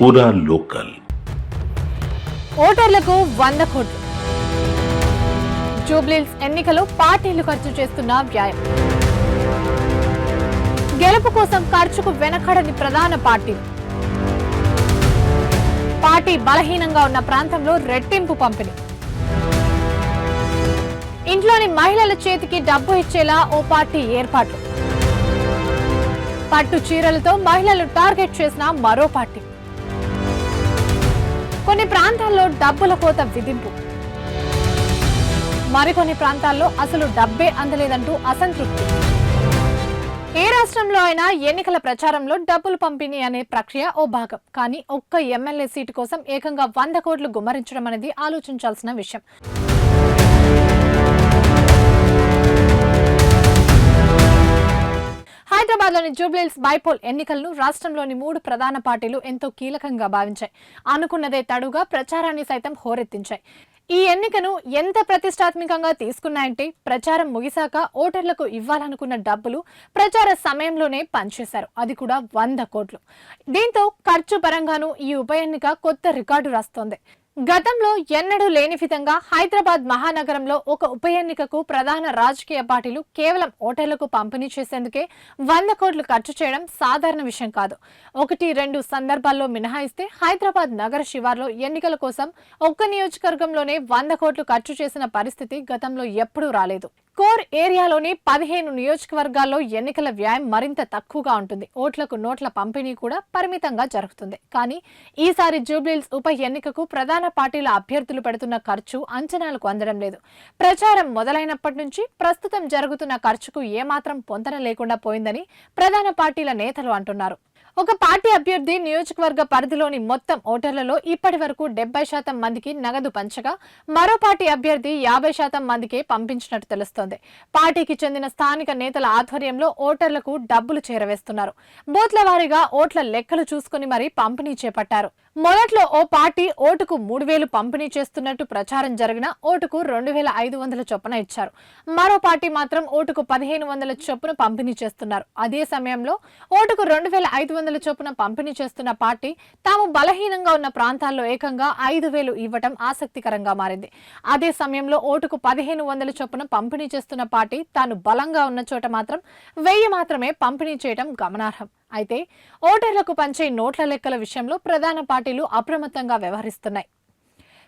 పూరా లోకల్. ఓటర్లకు 100 కోట్లు. జూబ్లీహిల్స్ ఎన్నికలు పార్టీలు ఖర్చు చేస్తున్న వ్యయం. గెలుపు కోసం ఖర్చుకు వెనకడని ప్రధాన పార్టీలు. పార్టీ బలహీనంగా ఉన్న ప్రాంతంలో రెట్టింపు పంపిణీ. ఇంట్లోని మహిళల చేతికి డబ్బు ఇచ్చేలా ఓ పార్టీ ఏర్పాట్లు. పట్టు చీరలతో మహిళలు టార్గెట్ చేసిన మరో పార్టీ. కొన్ని ప్రాంతాల్లో డబ్బుల కోత విధింపు. మరికొన్ని ప్రాంతాల్లో అసలు డబ్బే అందలేదంటూ అసంతృప్తి. ఏ రాష్ట్రంలో అయినా ఎన్నికల ప్రచారంలో డబ్బులు పంపిణీ అనే ప్రక్రియ ఓ భాగం. కానీ ఒక్క ఎమ్మెల్యే సీటు కోసం ఏకంగా 100 కోట్లు గుమ్మరించడం అనేది ఆలోచించాల్సిన విషయం. హైదరాబాద్ లోని జూబ్లీహిల్స్ బైపోల్ ఎన్నికలను రాష్ట్రంలోని 3 ప్రధాన పార్టీలు ఎంతో కీలకంగా భావించాయి. అనుకున్నదే తడుగా ప్రచారాన్ని సైతం హోరెత్తించాయి. ఈ ఎన్నికను ఎంత ప్రతిష్టాత్మకంగా తీసుకున్నాయంటే ప్రచారం ముగిశాక ఓటర్లకు ఇవ్వాలనుకున్న డబ్బులు ప్రచార సమయంలోనే పనిచేశారు. అది కూడా 100 కోట్లు. దీంతో ఖర్చు పరంగానూ ఈ ఉప ఎన్నిక కొత్త రికార్డు రాస్తోంది. గతంలో ఎన్నడూ లేని విధంగా హైదరాబాద్ మహానగరంలో ఒక ఉప ఎన్నికకు ప్రధాన రాజకీయ పార్టీలు కేవలం ఓటర్లకు పంపిణీ చేసేందుకే 100 కోట్లు ఖర్చు చేయడం సాధారణ విషయం కాదు. 1-2 సందర్భాల్లో మినహాయిస్తే హైదరాబాద్ నగర శివార్లో ఎన్నికల కోసం ఒక్క నియోజకవర్గంలోనే 100 కోట్లు ఖర్చు చేసిన పరిస్థితి గతంలో ఎప్పుడూ రాలేదు. కోర్ ఏరియాలోని 15 నియోజకవర్గాల్లో ఎన్నికల వ్యయం మరింత తక్కువగా ఉంటుంది. ఓట్లకు నోట్ల పంపిణీ కూడా పరిమితంగా జరుగుతుంది. కానీ ఈసారి జూబ్లీహిల్స్ ఉప ఎన్నికకు ప్రధాన పార్టీల అభ్యర్థులు పెడుతున్న ఖర్చు అంచనాలకు అందడం లేదు. ప్రచారం మొదలైనప్పటి నుంచి ప్రస్తుతం జరుగుతున్న ఖర్చుకు ఏమాత్రం పొంతన లేకుండా పోయిందని ప్రధాన పార్టీల నేతలు అంటున్నారు. ఒక పార్టీ అభ్యర్థి నియోజకవర్గ పరిధిలోని మొత్తం ఓటర్లలో ఇప్పటి వరకు 70% మందికి నగదు పంచగా మరో పార్టీ అభ్యర్థి 50% మందికే పంపించినట్టు తెలుస్తోంది. పార్టీకి చెందిన స్థానిక నేతల ఆధ్వర్యంలో ఓటర్లకు డబ్బులు చేరవేస్తున్నారు. బూత్ల వారీగా ఓట్ల లెక్కలు చూసుకుని మరీ పంపిణీ చేపట్టారు. మొదట్లో ఓ పార్టీ ఓటుకు 3,000 పంపిణీ చేస్తున్నట్టు ప్రచారం జరిగిన ఓటుకు 2,500 చొప్పున ఇచ్చారు. మరో పార్టీ మాత్రం ఓటుకు 1,500 చొప్పున పంపిణీ చేస్తున్నారు. అదే సమయంలో ఓటుకు 2,500 చొప్పున పంపిణీ చేస్తున్న పార్టీ తాము బలహీనంగా ఉన్న ప్రాంతాల్లో ఏకంగా 5,000 ఇవ్వటం ఆసక్తికరంగా మారింది. అదే సమయంలో ఓటుకు 1,500 చొప్పున పంపిణీ చేస్తున్న పార్టీ తాను బలంగా ఉన్న చోట మాత్రం 1,000 మాత్రమే పంపిణీ చేయడం గమనార్హం. అయితే ఓటర్లకు పంచే నోట్ల లెక్కల విషయంలో ప్రధాన పార్టీలు అప్రమత్తంగా వ్యవహరిస్తున్నాయి.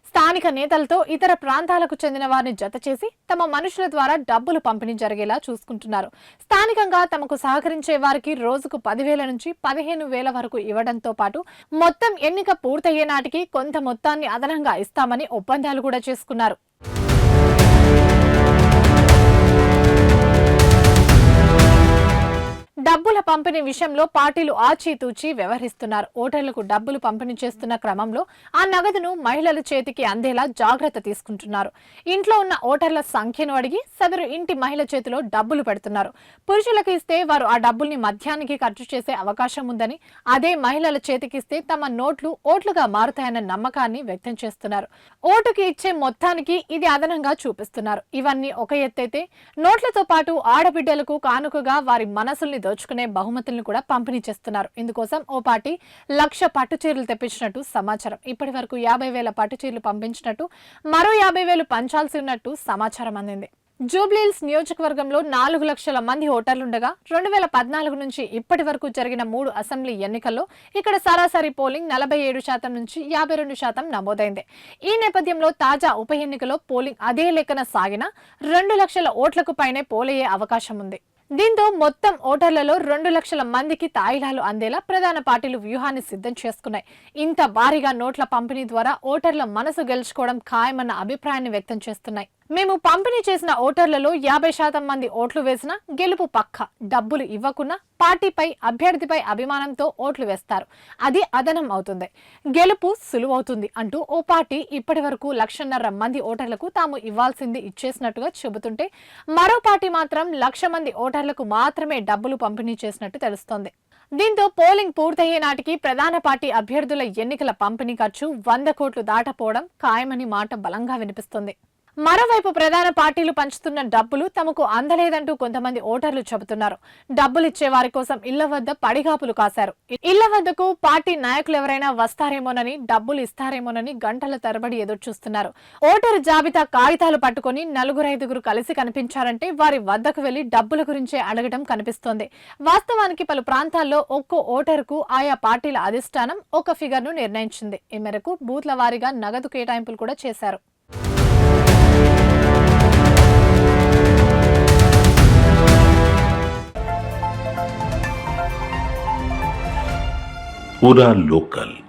స్థానిక నేతలతో ఇతర ప్రాంతాలకు చెందిన వారిని జతచేసి తమ మనుషుల ద్వారా డబ్బులు పంపిణీ జరిగేలా చూసుకుంటున్నారు. స్థానికంగా తమకు సహకరించే వారికి రోజుకు 10,000 నుంచి 15,000 వరకు ఇవ్వడంతో పాటు మొత్తం ఎన్నిక పూర్తయ్యే నాటికి కొంత మొత్తాన్ని అదనంగా ఇస్తామని ఒప్పందాలు కూడా చేసుకున్నారు. డబ్బుల పంపిణీ విషయంలో పార్టీలు ఆచితూచి వ్యవహరిస్తున్నారు. ఓటర్లకు డబ్బులు పంపిణీ చేస్తున్న క్రమంలో ఆ నగదును మహిళల చేతికి అందేలా జాగ్రత్త తీసుకుంటున్నారు. ఇంట్లో ఉన్న ఓటర్ల సంఖ్యను అడిగి సదరు ఇంటి మహిళ చేతిలో డబ్బులు పెడుతున్నారు. పురుషులకు ఇస్తే వారు ఆ డబ్బుల్ని మద్యానికి ఖర్చు చేసే అవకాశం ఉందని, అదే మహిళల చేతికిస్తే తమ నోట్లు ఓట్లుగా మారుతాయన్న నమ్మకాన్ని వ్యక్తం చేస్తున్నారు. ఓటుకి ఇచ్చే మొత్తానికి ఇది అదనంగా చూపిస్తున్నారు. ఇవన్నీ ఒక ఎత్తైతే నోట్లతో పాటు ఆడబిడ్డలకు కానుకగా వారి మనసుల్ని దోచుకునే బహుమతులను కూడా పంపిణీ చేస్తున్నారు. ఇందుకోసం ఓ పార్టీ 1,00,000 పట్టు చీరలు తెప్పించినట్టు సమాచారం. ఇప్పటి వరకు 50,000 పట్టు చీరలు పంపించినట్టు, మరో 50,000 పంచాల్సి ఉన్నట్టు సమాచారం అందింది. జూబ్లీహిల్స్ నియోజకవర్గంలో 4 లక్షల మంది ఓటర్లుండగా 2014 నుంచి ఇప్పటి వరకు జరిగిన 3 అసెంబ్లీ ఎన్నికల్లో ఇక్కడ సరాసరి పోలింగ్ 47% నుంచి 52% నమోదైంది. ఈ నేపథ్యంలో తాజా ఉప ఎన్నికలో పోలింగ్ అదే లెక్కన సాగినా 2 లక్షల ఓట్లకు పైనే పోలయ్యే అవకాశం ఉంది. దీంతో మొత్తం ఓటర్లలో 2 లక్షల మందికి తాయిలాలు అందేలా ప్రధాన పార్టీలు వ్యూహాన్ని సిద్ధం చేసుకున్నాయి. ఇంత భారీగా నోట్ల పంపిణీ ద్వారా ఓటర్ల మనసు గెలుచుకోవడం ఖాయమన్న అభిప్రాయాన్ని వ్యక్తం చేస్తున్నాయి. మేము పంపిణీ చేసిన ఓటర్లలో 50% మంది ఓట్లు వేసినా గెలుపు పక్క. డబ్బులు ఇవ్వకున్నా పార్టీపై అభ్యర్థిపై అభిమానంతో ఓట్లు వేస్తారు. అది అదనం అవుతుంది. గెలుపు సులువవుతుంది అంటూ ఓ పార్టీ ఇప్పటి వరకు 1,50,000 మంది ఓటర్లకు తాము ఇవ్వాల్సింది ఇచ్చేసినట్టుగా చెబుతుంటే, మరో పార్టీ మాత్రం 1,00,000 మంది ఓటర్లకు మాత్రమే డబ్బులు పంపిణీ చేసినట్టు తెలుస్తోంది. దీంతో పోలింగ్ పూర్తయ్యే నాటికి ప్రధాన పార్టీ అభ్యర్థుల ఎన్నికల పంపిణీ ఖర్చు 100 కోట్లు దాటపోవడం ఖాయమని మాట బలంగా వినిపిస్తుంది. మరోవైపు ప్రధాన పార్టీలు పంచుతున్న డబ్బులు తమకు అందలేదంటూ కొంతమంది ఓటర్లు చెబుతున్నారు. డబ్బులిచ్చే వారి కోసం ఇళ్ల వద్ద పడిగాపులు కాశారు. ఇళ్ల వద్దకు పార్టీ నాయకులు ఎవరైనా వస్తారేమోనని, డబ్బులు ఇస్తారేమోనని గంటల తరబడి ఎదురుచూస్తున్నారు. ఓటరు జాబితా కాగితాలు పట్టుకుని నలుగురైదుగురు కలిసి కనిపించారంటే వారి వద్దకు వెళ్లి డబ్బుల గురించే అడగడం కనిపిస్తోంది. వాస్తవానికి పలు ప్రాంతాల్లో ఒక్కో ఓటరుకు ఆయా పార్టీల అధిష్టానం ఒక ఫిగర్ను నిర్ణయించింది. ఈ మేరకు బూత్ల వారీగా నగదు కేటాయింపులు కూడా చేశారు. पूरा लोकल।